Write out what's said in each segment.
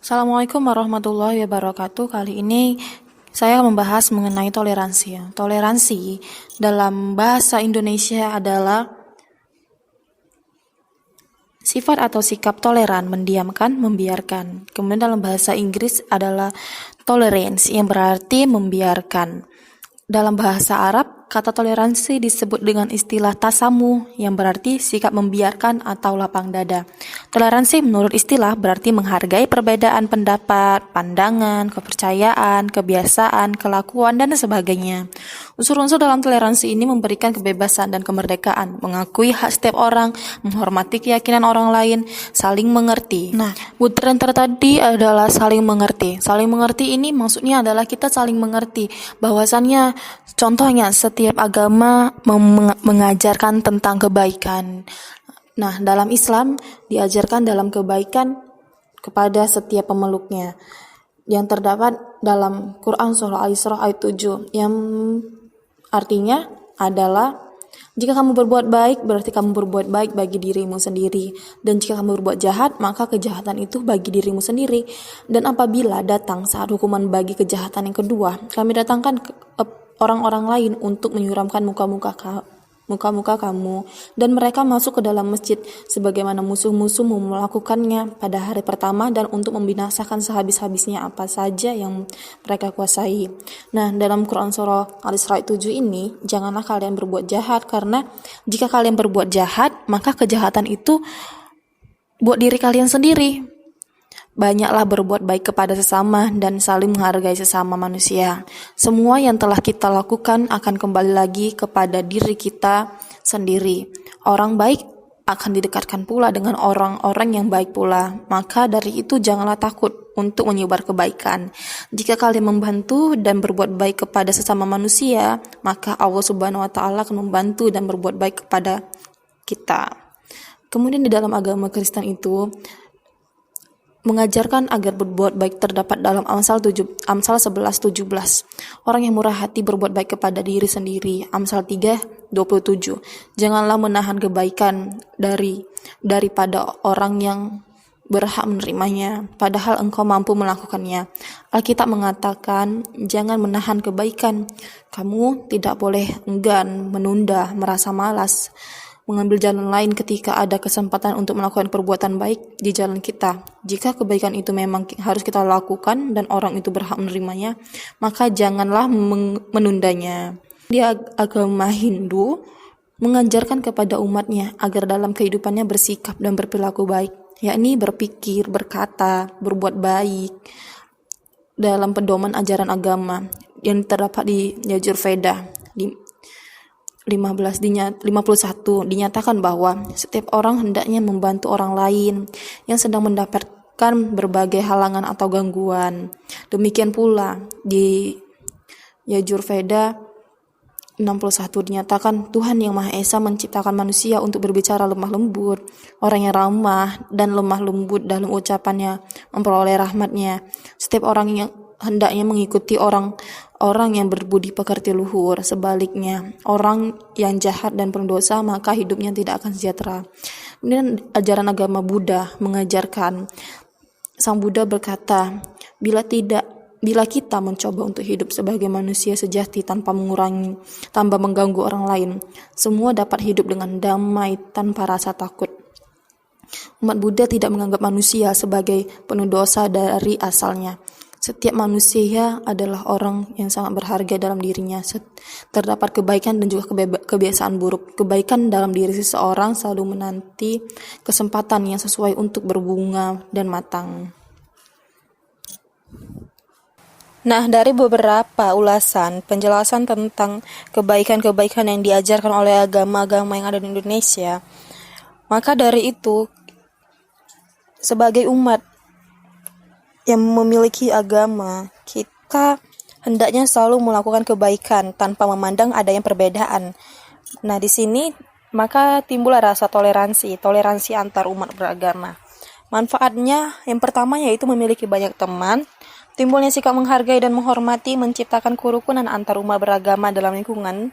Assalamualaikum warahmatullahi wabarakatuh. Kali ini saya akan membahas mengenai toleransi. Toleransi dalam bahasa Indonesia adalah sifat atau sikap toleran, mendiamkan, membiarkan. Kemudian dalam bahasa Inggris adalah tolerance yang berarti membiarkan. Dalam bahasa Arab, kata toleransi disebut dengan istilah tasamu yang berarti sikap membiarkan atau lapang dada. Toleransi menurut istilah berarti menghargai perbedaan pendapat, pandangan, kepercayaan, kebiasaan, kelakuan, dan sebagainya. Unsur-unsur dalam toleransi ini memberikan kebebasan dan kemerdekaan, mengakui hak setiap orang, menghormati keyakinan orang lain, saling mengerti. Nah, butiran tadi adalah saling mengerti. Saling mengerti ini maksudnya adalah kita saling mengerti bahwasannya contohnya setiap agama mengajarkan tentang kebaikan. Nah, dalam Islam diajarkan dalam kebaikan kepada setiap pemeluknya. Yang terdapat dalam Quran surah Al-Isra ayat 7 yang artinya adalah jika kamu berbuat baik berarti kamu berbuat baik bagi dirimu sendiri, dan jika kamu berbuat jahat maka kejahatan itu bagi dirimu sendiri. Dan apabila datang saat hukuman bagi kejahatan yang kedua, kami datangkan orang-orang lain untuk menyuramkan muka-muka kamu, dan mereka masuk ke dalam masjid sebagaimana musuh-musuhmu melakukannya pada hari pertama, dan untuk membinasakan sehabis-habisnya apa saja yang mereka kuasai. Nah, dalam Quran surah Al-Isra 7 ini, janganlah kalian berbuat jahat, karena jika kalian berbuat jahat maka kejahatan itu buat diri kalian sendiri. Banyaklah berbuat baik kepada sesama dan saling menghargai sesama manusia. Semua yang telah kita lakukan akan kembali lagi kepada diri kita sendiri. Orang baik akan didekatkan pula dengan orang-orang yang baik pula. Maka dari itu janganlah takut untuk menyebar kebaikan. Jika kalian membantu dan berbuat baik kepada sesama manusia, maka Allah Subhanahu wa taala akan membantu dan berbuat baik kepada kita. Kemudian di dalam agama Kristen itu mengajarkan agar berbuat baik terdapat dalam Amsal 11:17. Orang yang murah hati berbuat baik kepada diri sendiri. Amsal 3:27. Janganlah menahan kebaikan daripada orang yang berhak menerimanya, padahal engkau mampu melakukannya. Alkitab mengatakan, jangan menahan kebaikan. Kamu tidak boleh enggan, menunda, merasa malas, mengambil jalan lain ketika ada kesempatan untuk melakukan perbuatan baik di jalan kita. Jika kebaikan itu memang harus kita lakukan dan orang itu berhak menerimanya, maka janganlah menundanya. Di agama Hindu mengajarkan kepada umatnya agar dalam kehidupannya bersikap dan berperilaku baik, yakni berpikir, berkata, berbuat baik dalam pedoman ajaran agama yang terdapat di Yajurveda di 51 dinyatakan bahwa setiap orang hendaknya membantu orang lain yang sedang mendapatkan berbagai halangan atau gangguan. Demikian pula di Yajurveda 61 dinyatakan Tuhan yang Maha Esa menciptakan manusia untuk berbicara lemah lembut. Orang yang ramah dan lemah lembut dalam ucapannya memperoleh rahmatnya. Setiap orang yang hendaknya mengikuti orang yang berbudi pekerti luhur. Sebaliknya, orang yang jahat dan pendosa maka hidupnya tidak akan sejahtera. Kemudian ajaran agama Buddha mengajarkan, Sang Buddha berkata, bila kita mencoba untuk hidup sebagai manusia sejati tanpa mengganggu orang lain, semua dapat hidup dengan damai tanpa rasa takut. Umat Buddha tidak menganggap manusia sebagai penuh dosa dari asalnya. Setiap manusia adalah orang yang sangat berharga dalam dirinya. Terdapat kebaikan dan juga kebiasaan buruk. Kebaikan dalam diri seseorang selalu menanti kesempatan yang sesuai untuk berbunga dan matang. Nah, dari beberapa ulasan penjelasan tentang kebaikan-kebaikan yang diajarkan oleh agama-agama yang ada di Indonesia, maka dari itu sebagai umat yang memiliki agama, kita hendaknya selalu melakukan kebaikan tanpa memandang adanya perbedaan. Nah, di sini maka timbullah rasa toleransi antar umat beragama. Manfaatnya yang pertama yaitu memiliki banyak teman, timbulnya sikap menghargai dan menghormati, menciptakan kerukunan antar umat beragama dalam lingkungan.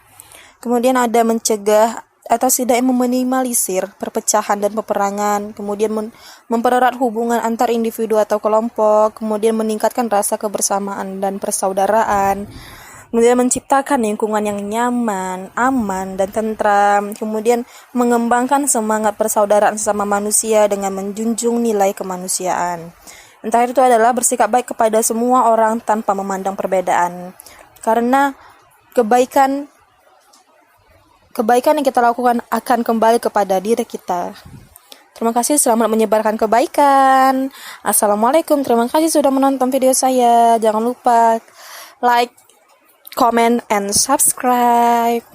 Kemudian ada mencegah atau setidaknya meminimalisir perpecahan dan peperangan, kemudian mempererat hubungan antar individu atau kelompok, kemudian meningkatkan rasa kebersamaan dan persaudaraan, kemudian menciptakan lingkungan yang nyaman, aman, dan tentram, kemudian mengembangkan semangat persaudaraan sesama manusia dengan menjunjung nilai kemanusiaan. Yang terakhir itu adalah bersikap baik kepada semua orang tanpa memandang perbedaan. Karena kebaikan yang kita lakukan akan kembali kepada diri kita. Terima kasih, selamat menyebarkan kebaikan. Assalamualaikum, terima kasih sudah menonton video saya. Jangan lupa like, comment, and subscribe.